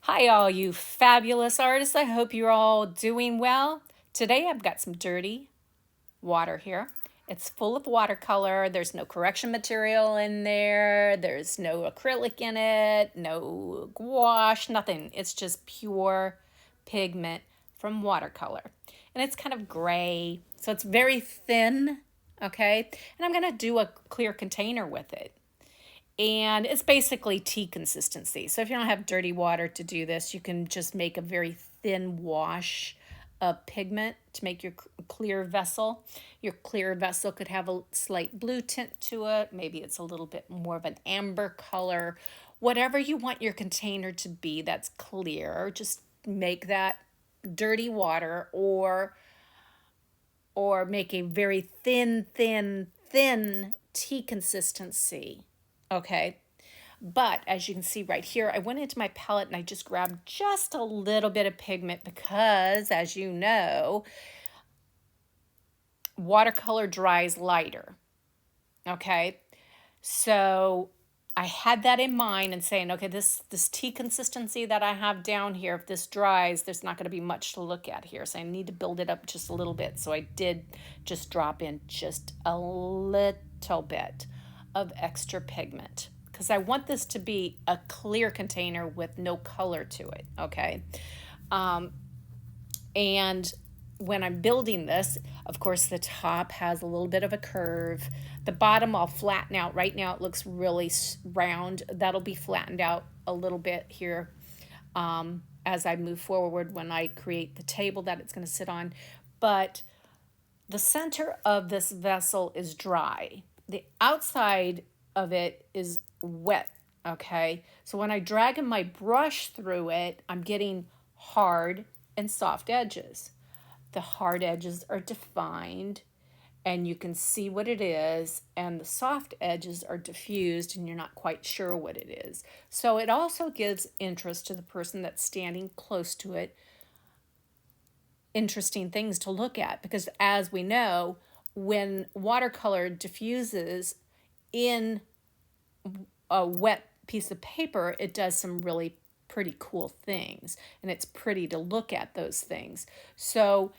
Hi, all you fabulous artists. I hope you're all doing well. Today I've got some dirty water here. It's full of watercolor. There's no correction material in there. There's no acrylic in it, no gouache, nothing. It's just pure pigment from watercolor. And it's kind of gray, so it's very thin, okay? And I'm going to do a clear container with it. And it's basically tea consistency. So if you don't have dirty water to do this, you can just make a very thin wash of pigment to make your clear vessel. Your clear vessel could have a slight blue tint to it. Maybe it's a little bit more of an amber color. Whatever you want your container to be that's clear, just make that dirty water or make a very thin tea consistency. Okay. But as you can see right here, I went into my palette and I just grabbed just a little bit of pigment because, as you know, watercolor dries lighter. Okay. So I had that in mind and saying, okay, this tea consistency that I have down here, if this dries, there's not going to be much to look at here. So I need to build it up just a little bit. So I did just drop in just a little bit of extra pigment because I want this to be a clear container with no color to it, okay? And when I'm building this, of course, the top has a little bit of a curve. The bottom I'll flatten out. Right now it looks really round. That'll be flattened out a little bit here as I move forward when I create the table that it's going to sit on. But the center of this vessel is dry. The outside of it is wet, okay? So when I drag my brush through it, I'm getting hard and soft edges. The hard edges are defined and you can see what it is, and the soft edges are diffused and you're not quite sure what it is. So it also gives interest to the person that's standing close to it, interesting things to look at, because as we know, when watercolor diffuses in a wet piece of paper, it does some really pretty cool things, and it's pretty to look at those things. So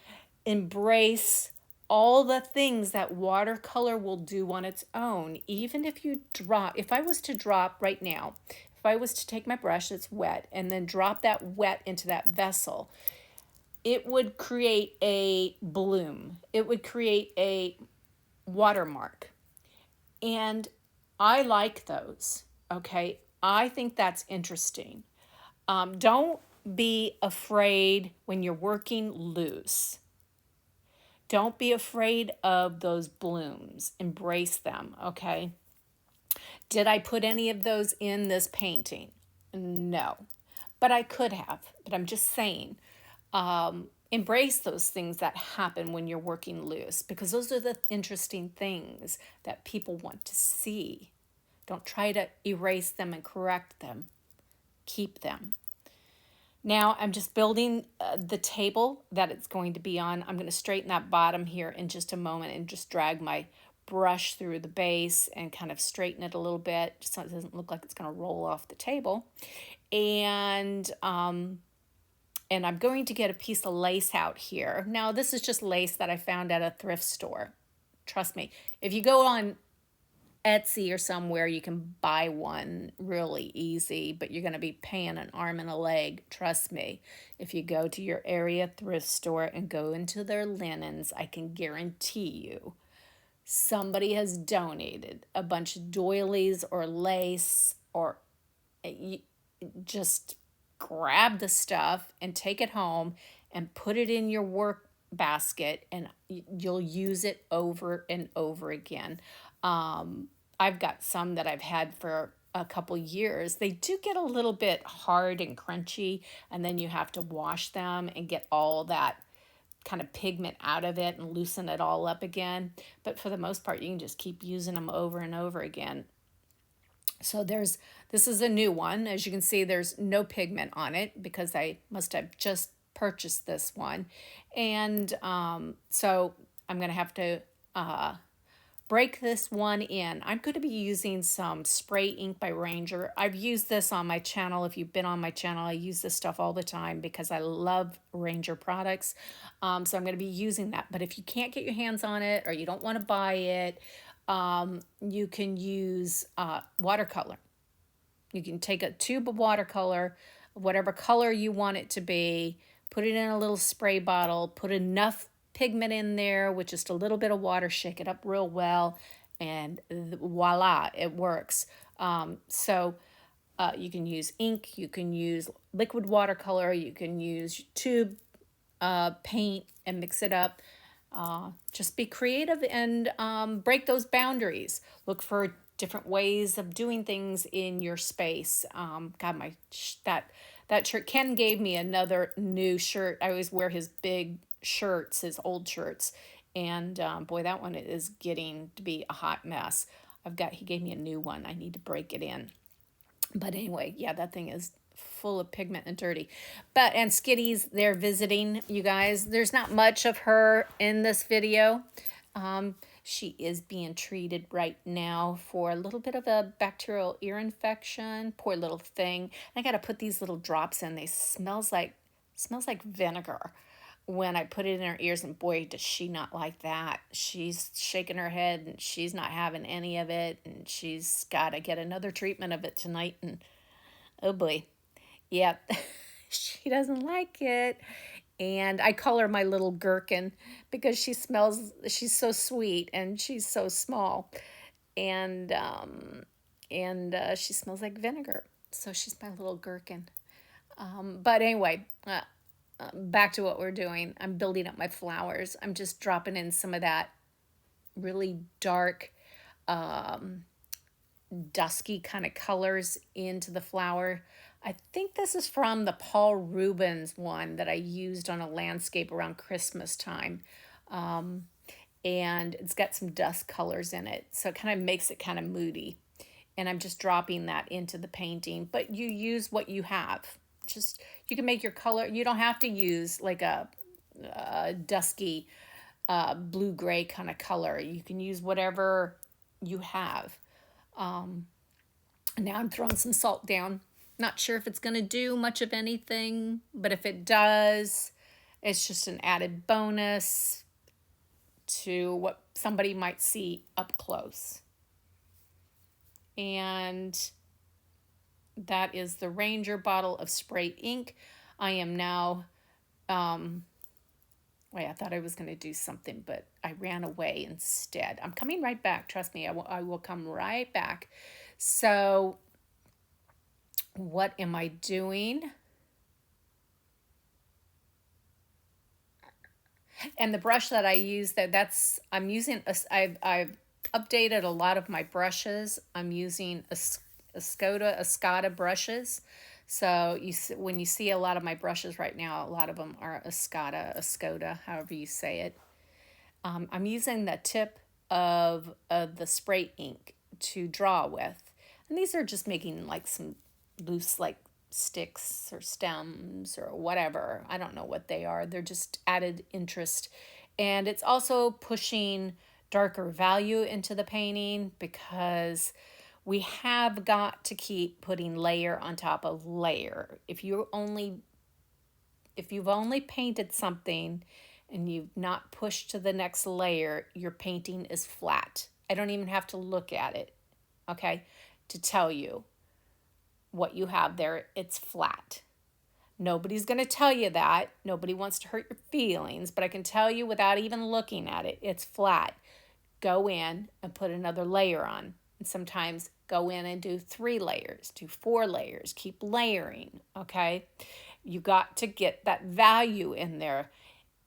embrace all the things that watercolor will do on its own. Even if you drop, if I was to drop right now, if I was to take my brush that's wet and then drop that wet into that vessel, it would create a bloom. It would create a watermark. And I like those, okay? I think that's interesting. Don't be afraid when you're working loose. Don't be afraid of those blooms. Embrace them, okay? Did I put any of those in this painting? No, but I could have. But I'm just saying, embrace those things that happen when you're working loose, because those are the interesting things that people want to see. Don't try to erase them and correct them. Keep them. Now I'm just building the table that it's going to be on. I'm going to straighten that bottom here in just a moment and just drag my brush through the base and kind of straighten it a little bit just so it doesn't look like it's going to roll off the table. And I'm going to get a piece of lace out here. Now this is just lace that I found at a thrift store. Trust me, if you go on Etsy or somewhere, you can buy one really easy, but you're going to be paying an arm and a leg. Trust me. If you go to your area thrift store and go into their linens, I can guarantee you somebody has donated a bunch of doilies or lace, or just grab the stuff and take it home and put it in your work basket, and you'll use it over and over again. I've got some that I've had for a couple years. They do get a little bit hard and crunchy, and then you have to wash them and get all that kind of pigment out of it and loosen it all up again. But for the most part, you can just keep using them over and over again. So this is a new one. As you can see, there's no pigment on it because I must have just purchased this one. And so I'm going to have to break this one in. I'm going to be using some spray ink by Ranger. I've used this on my channel. If you've been on my channel, I use this stuff all the time because I love Ranger products. So I'm going to be using that. But if you can't get your hands on it or you don't want to buy it, you can use watercolor. You can take a tube of watercolor, whatever color you want it to be, put it in a little spray bottle, put enough pigment in there with just a little bit of water, shake it up real well, and voila, it works. You can use ink, you can use liquid watercolor, you can use tube paint and mix it up. Just be creative and break those boundaries. Look for different ways of doing things in your space. God, that shirt. Ken gave me another new shirt. I always wear his big shirts, his old shirts, and boy, that one is getting to be a hot mess. He gave me a new one. I need to break it in. But anyway, yeah, that thing is full of pigment and dirty. And Skitty's there visiting, you guys. There's not much of her in this video. She is being treated right now for a little bit of a bacterial ear infection. Poor little thing. I got to put these little drops in. They smells like vinegar when I put it in her ears, and boy, does she not like that. She's shaking her head and she's not having any of it, and she's got to get another treatment of it tonight, and oh boy. Yep. She doesn't like it. And I call her my little gherkin because she's so sweet and she's so small. And she smells like vinegar. So she's my little gherkin. But anyway, back to what we're doing. I'm building up my flowers. I'm just dropping in some of that really dark, dusky kind of colors into the flower. I think this is from the Paul Rubens one that I used on a landscape around Christmas time. And it's got some dust colors in it. So it kind of makes it kind of moody. And I'm just dropping that into the painting. But you use what you have. You can make your color. You don't have to use like a dusky blue-gray kind of color. You can use whatever you have. Now I'm throwing some salt down. Not sure if it's going to do much of anything, but if it does, it's just an added bonus to what somebody might see up close. And that is the Ranger bottle of spray ink. I am now, wait, I thought I was going to do something, but I ran away instead. I'm coming right back. Trust me, I will come right back. So what am I doing? And the brush that I use, I've updated a lot of my brushes. I'm using Escoda brushes. So when you see a lot of my brushes right now, a lot of them are Escoda, however you say it. I'm using the tip of the spray ink to draw with. And these are just making like some loose like sticks or stems or whatever. I don't know what they are. They're just added interest. And it's also pushing darker value into the painting because we have got to keep putting layer on top of layer. If you've only painted something and you've not pushed to the next layer, your painting is flat. I don't even have to look at it, okay, to tell you what you have there. It's flat. Nobody's going to tell you that. Nobody wants to hurt your feelings, but I can tell you without even looking at it, it's flat. Go in and put another layer on. And sometimes go in and do 3 layers, do 4 layers, keep layering, okay? You got to get that value in there.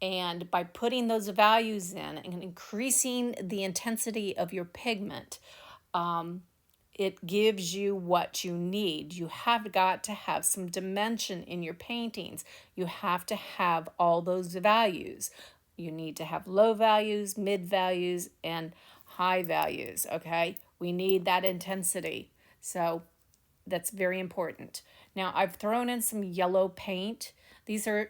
And by putting those values in and increasing the intensity of your pigment, it gives you what you need. You have got to have some dimension in your paintings. You have to have all those values. You need to have low values, mid values, and high values, okay? We need that intensity. So that's very important. Now I've thrown in some yellow paint. These are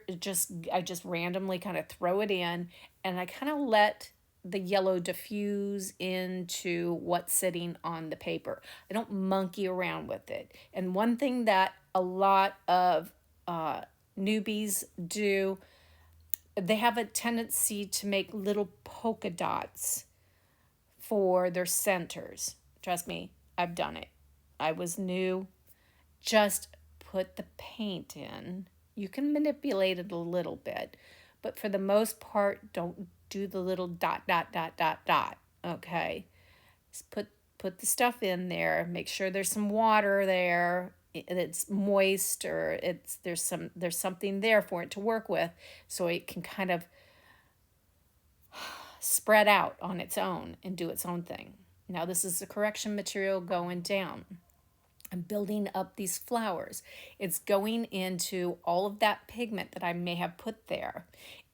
I just randomly kind of throw it in and I kind of let the yellow diffuse into what's sitting on the paper. I don't monkey around with it. And one thing that a lot of newbies do, they have a tendency to make little polka dots for their centers. Trust me, I've done it. I was new. Just put the paint in. You can manipulate it a little bit, but for the most part, don't do the little dot, dot, dot, dot, dot. Okay? Just put the stuff in there. Make sure there's some water there. It's moist, or there's something there for it to work with, so it can kind of spread out on its own and do its own thing. Now this is the correction material going down. I'm building up these flowers. It's going into all of that pigment that I may have put there.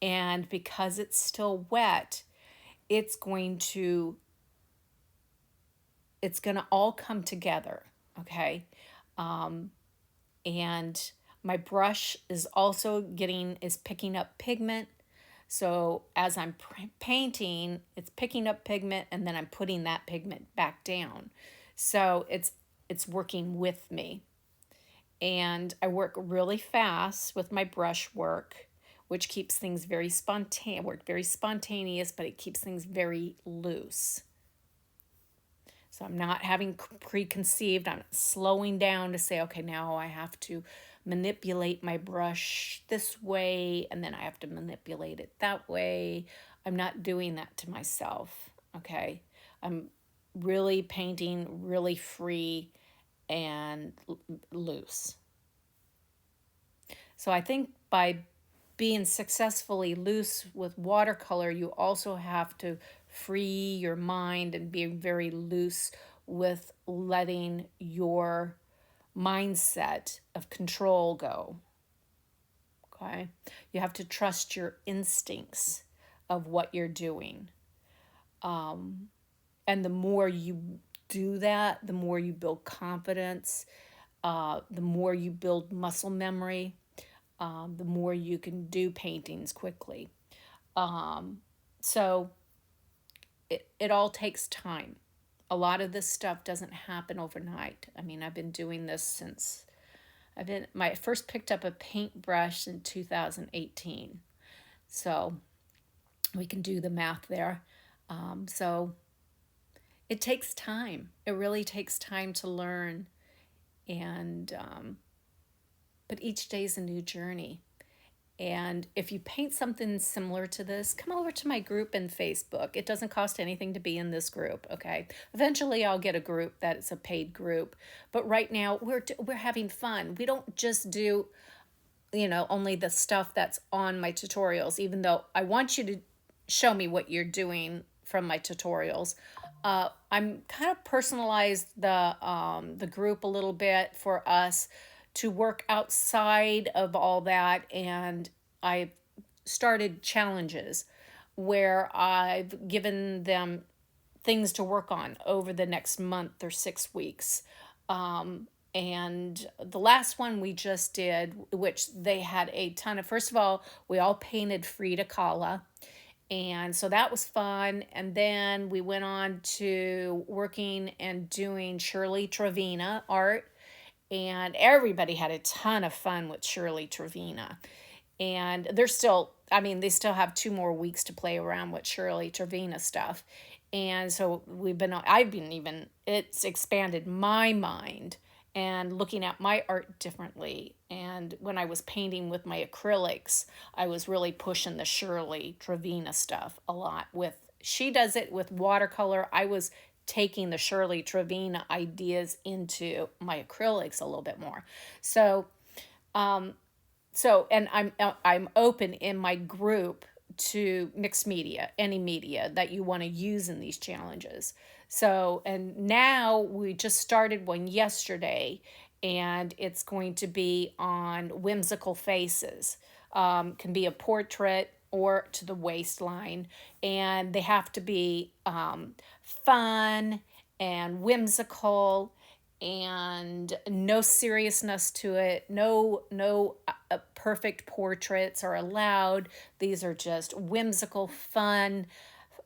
And because it's still wet, it's going to all come together, okay? And my brush is picking up pigment. So as I'm painting, it's picking up pigment, and then I'm putting that pigment back down. So it's working with me. And I work really fast with my brush work, which keeps things very spontaneous, but it keeps things very loose. So I'm not having preconceived, I'm slowing down to say, okay, now I have to manipulate my brush this way, and then I have to manipulate it that way. I'm not doing that to myself, okay? I'm really painting really free and loose. So I think by being successfully loose with watercolor, you also have to free your mind and be very loose with letting your mindset of control go. Okay? You have to trust your instincts of what you're doing. And the more you do that, the more you build confidence, the more you build muscle memory, the more you can do paintings quickly. So it all takes time. A lot of this stuff doesn't happen overnight. I mean, I've been doing this since I first picked up a paintbrush in 2018. So we can do the math there. So it takes time. It really takes time to learn. And but each day is a new journey. And if you paint something similar to this, come over to my group in Facebook. It doesn't cost anything to be in this group, okay? Eventually I'll get a group that's a paid group. But right now we're having fun. We don't just do, only the stuff that's on my tutorials, even though I want you to show me what you're doing from my tutorials. I'm kind of personalized the group a little bit for us to work outside of all that, and I started challenges where I've given them things to work on over the next month or 6 weeks. And the last one we just did, which they had a ton of, first of all, we all painted Frida Kahlo. And so that was fun. And then we went on to working and doing Shirley Trevina art. And everybody had a ton of fun with Shirley Trevina. And they still have 2 more weeks to play around with Shirley Trevina stuff. And so it's expanded my mind and looking at my art differently. And when I was painting with my acrylics, I was really pushing the Shirley Trevina stuff a lot. She does it with watercolor. I was taking the Shirley Trevina ideas into my acrylics a little bit more. So and I'm open in my group to mixed media, any media that you want to use in these challenges. So, and now we just started one yesterday, and it's going to be on whimsical faces. Can be a portrait or to the waistline, and they have to be fun and whimsical and no seriousness to it. No perfect portraits are allowed. These are just whimsical, fun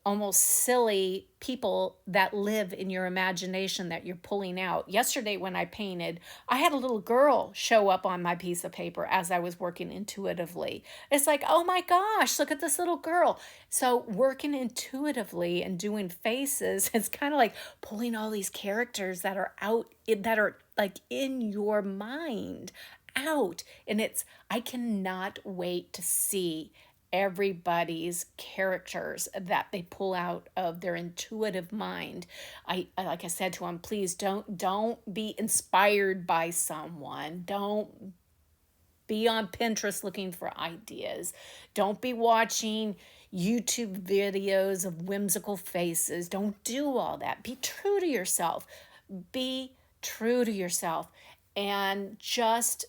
almost silly people that live in your imagination that you're pulling out. Yesterday, when I painted, I had a little girl show up on my piece of paper as I was working intuitively. It's like, oh my gosh, look at this little girl. So, working intuitively and doing faces, it's kind of like pulling all these characters that are out, that are like in your mind out. And I cannot wait to see everybody's characters that they pull out of their intuitive mind. Like I said to him, please don't be inspired by someone. Don't be on Pinterest looking for ideas. Don't be watching YouTube videos of whimsical faces. Don't do all that. Be true to yourself. Be true to yourself and just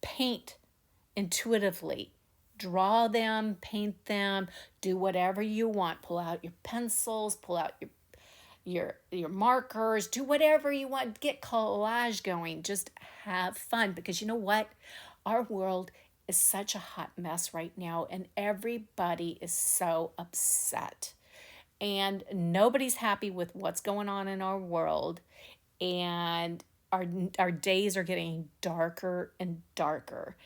paint intuitively. Draw them, paint them, do whatever you want. Pull out your pencils, pull out your markers, do whatever you want. Get collage going. Just have fun, because you know what? Our world is such a hot mess right now, and everybody is so upset. And nobody's happy with what's going on in our world. And our days are getting darker and darker.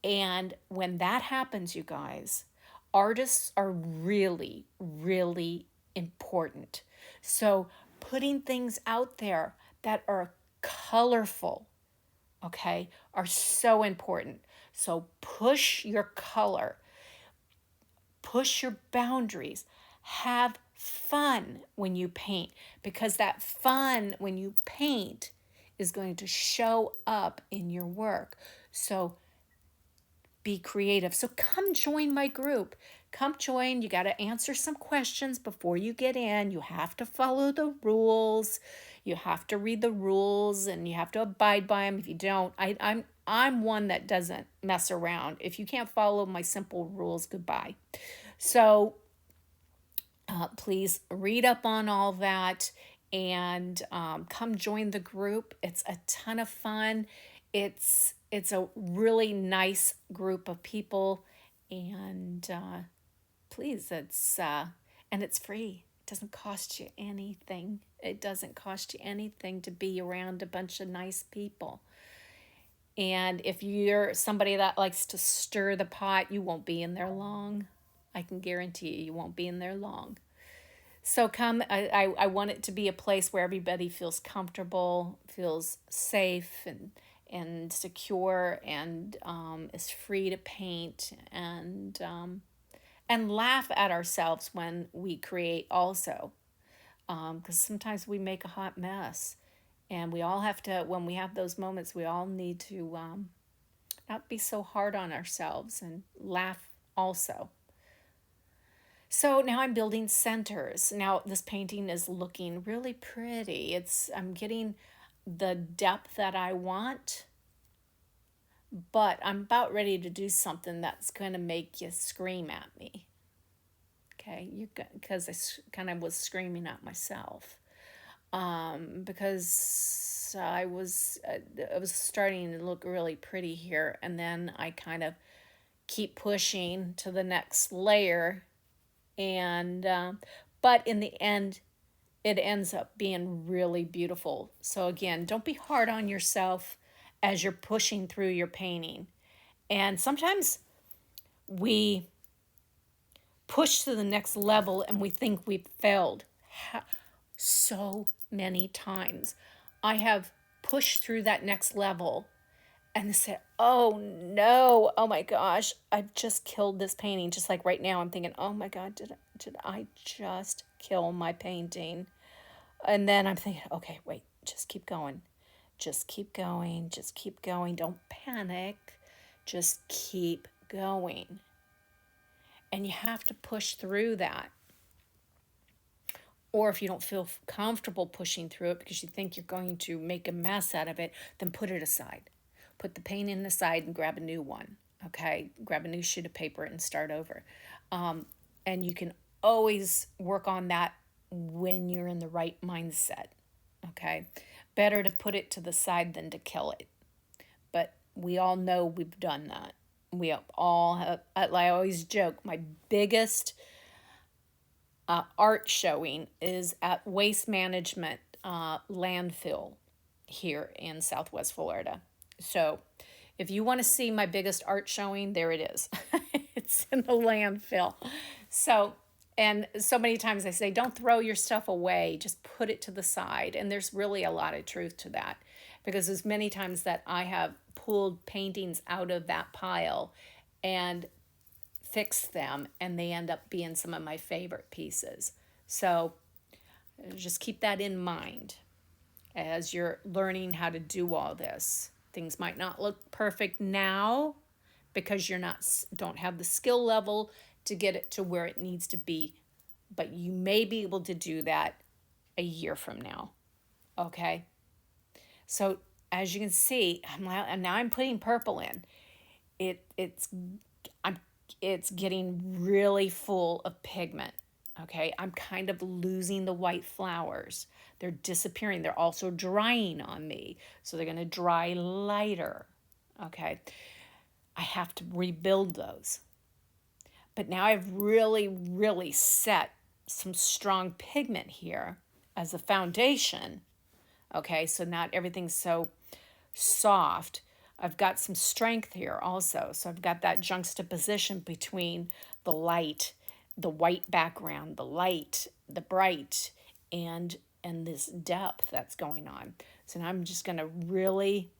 And when that happens, you guys, artists are really, really important. So putting things out there that are colorful, okay, are so important. So push your color, push your boundaries, have fun when you paint, because that fun when you paint is going to show up in your work. So be creative. So come join my group. Come join. You got to answer some questions before you get in. You have to follow the rules. You have to read the rules, and you have to abide by them. If you don't, I'm one that doesn't mess around. If you can't follow my simple rules, goodbye. So please read up on all that, and come join the group. It's a ton of fun. It's a really nice group of people, and please, and it's free. It doesn't cost you anything. It doesn't cost you anything to be around a bunch of nice people. And if you're somebody that likes to stir the pot, you won't be in there long. I can guarantee you won't be in there long. So come, I want it to be a place where everybody feels comfortable, feels safe and secure, and is free to paint, and laugh at ourselves when we create also, because sometimes we make a hot mess, and we all have to, when we have those moments, we all need to not be so hard on ourselves and laugh also. So now I'm building centers. Now this painting is looking really pretty. I'm getting the depth that I want, but I'm about ready to do something that's going to make you scream at me. Okay, because I kind of was screaming at myself, because I was starting to look really pretty here, and then I kind of keep pushing to the next layer, and but in the end, it ends up being really beautiful. So again, don't be hard on yourself as you're pushing through your painting. And sometimes we push to the next level and we think we've failed. So many times I have pushed through that next level and said, oh no, oh my gosh, I've just killed this painting. Just like right now, I'm thinking, oh my God, did I just kill my painting? And then I'm thinking, okay, wait, just keep going. Just keep going. Just keep going. Don't panic. Just keep going. And you have to push through that. Or if you don't feel comfortable pushing through it because you think you're going to make a mess out of it, then put it aside. Put the painting aside and grab a new one. Okay? Grab a new sheet of paper and start over. And you can always work on that when you're in the right mindset. Okay? Better to put it to the side than to kill it. But we all know we've done that. We all have, I always joke, my biggest art showing is at Waste Management Landfill here in Southwest Florida. So if you want to see my biggest art showing, there it is. It's in the landfill. So, and so many times I say, don't throw your stuff away, just put it to the side. And there's really a lot of truth to that, because there's many times that I have pulled paintings out of that pile and fixed them, and they end up being some of my favorite pieces. So just keep that in mind as you're learning how to do all this. Things might not look perfect now because you're not don't have the skill level to get it to where it needs to be, but you may be able to do that a year from now. Okay? So as you can see, now I'm putting purple in. It's getting really full of pigment. Okay, I'm kind of losing the white flowers. They're disappearing. They're also drying on me. So they're going to dry lighter. Okay, I have to rebuild those. But now I've really, really set some strong pigment here as a foundation. Okay, so not everything's so soft. I've got some strength here also. So I've got that juxtaposition between the light, the white background, the light, the bright, and this depth that's going on. So now I'm just going to really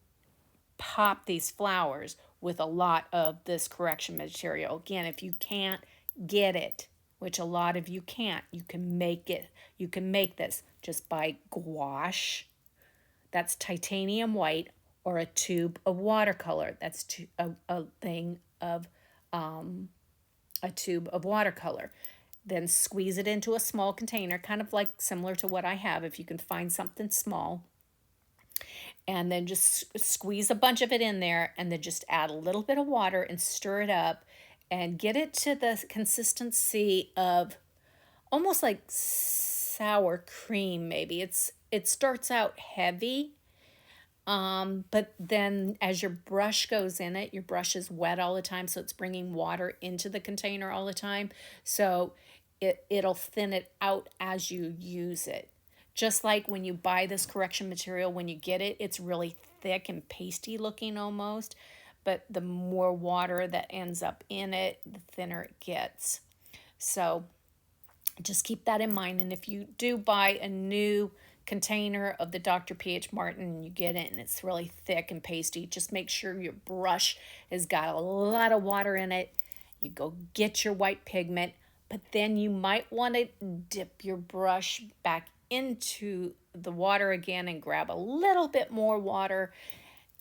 pop these flowers with a lot of this correction material. Again, if you can't get it, which a lot of you can't, you can make it. You can make this just by gouache. That's titanium white, or a tube of watercolor. That's a tube of watercolor. Then squeeze it into a small container, kind of like similar to what I have, if you can find something small. And then just squeeze a bunch of it in there, and then just add a little bit of water and stir it up and get it to the consistency of almost like sour cream, maybe. It starts out heavy, but then as your brush goes in it, your brush is wet all the time, so it's bringing water into the container all the time. So it'll thin it out as you use it. Just like when you buy this correction material, when you get it, it's really thick and pasty looking almost. But the more water that ends up in it, the thinner it gets. So just keep that in mind. And if you do buy a new container of the Dr. P.H. Martin and you get it and it's really thick and pasty, just make sure your brush has got a lot of water in it. You go get your white pigment, but then you might want to dip your brush back into the water again and grab a little bit more water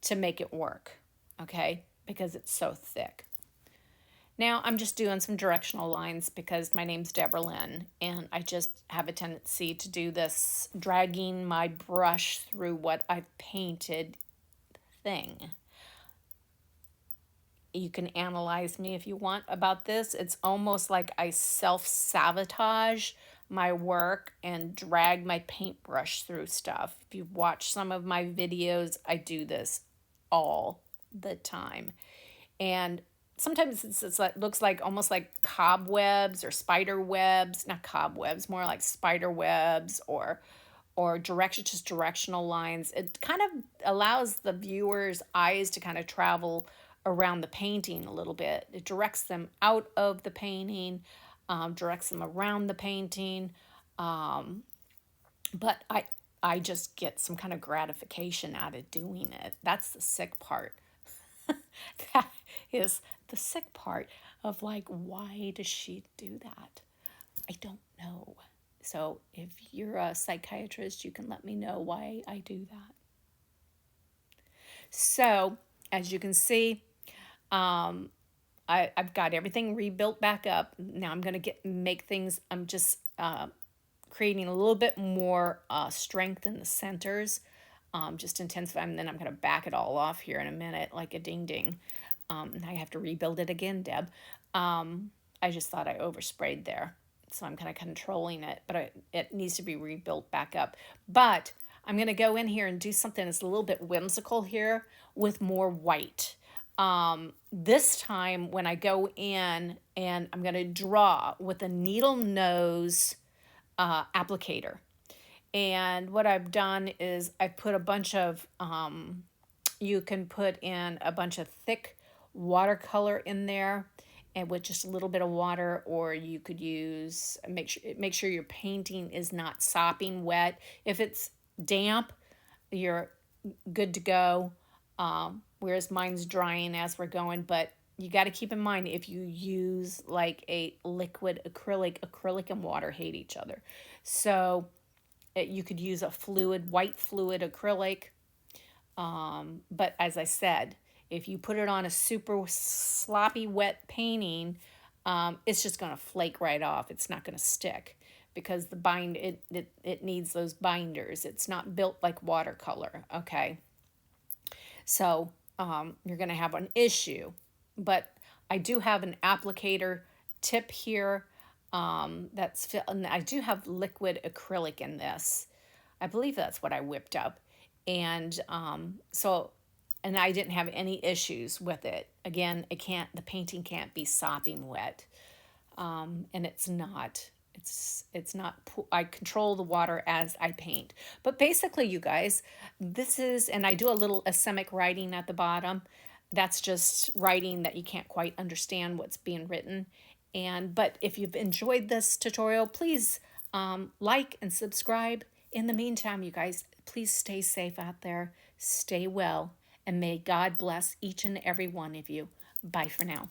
to make it work, okay? Because it's so thick. Now I'm just doing some directional lines because my name's Deborah Lynn, and I just have a tendency to do this dragging my brush through what I've painted thing. You can analyze me if you want about this. It's almost like I self-sabotage my work and drag my paintbrush through stuff. If you've watched some of my videos, I do this all the time. And sometimes it's like, looks like almost like cobwebs or spider webs, not cobwebs, more like spider webs or just directional lines. It kind of allows the viewer's eyes to kind of travel around the painting a little bit. It directs them out of the painting, directs them around the painting. But I just get some kind of gratification out of doing it. That's the sick part. That is the sick part of like, why does she do that? I don't know. So if you're a psychiatrist, you can let me know why I do that. So as you can see, I've got everything rebuilt back up. Now I'm going to make things, I'm just creating a little bit more strength in the centers, just intensify, and then I'm going to back it all off here in a minute like a ding ding. I have to rebuild it again, Deb. I just thought I oversprayed there, so I'm kind of controlling it, but it needs to be rebuilt back up. But I'm going to go in here and do something that's a little bit whimsical here with more white. This time when I go in and I'm going to draw with a needle nose applicator. And what I've done is I put a bunch of, you can put in a bunch of thick watercolor in there and with just a little bit of water, or you could use, make sure your painting is not sopping wet. If it's damp, you're good to go. Whereas mine's drying as we're going, but you got to keep in mind if you use like a liquid acrylic and water hate each other. So you could use a white fluid acrylic. But as I said, if you put it on a super sloppy wet painting, it's just going to flake right off. It's not going to stick because it needs those binders. It's not built like watercolor. Okay. So you're going to have an issue. But I do have an applicator tip here. And I do have liquid acrylic in this. I believe that's what I whipped up. And and I didn't have any issues with it. Again, the painting can't be sopping wet. And it's not. I control the water as I paint. But basically, you guys, and I do a little asemic writing at the bottom. That's just writing that you can't quite understand what's being written. But if you've enjoyed this tutorial, please like and subscribe. In the meantime, you guys, please stay safe out there, stay well, and may God bless each and every one of you. Bye for now.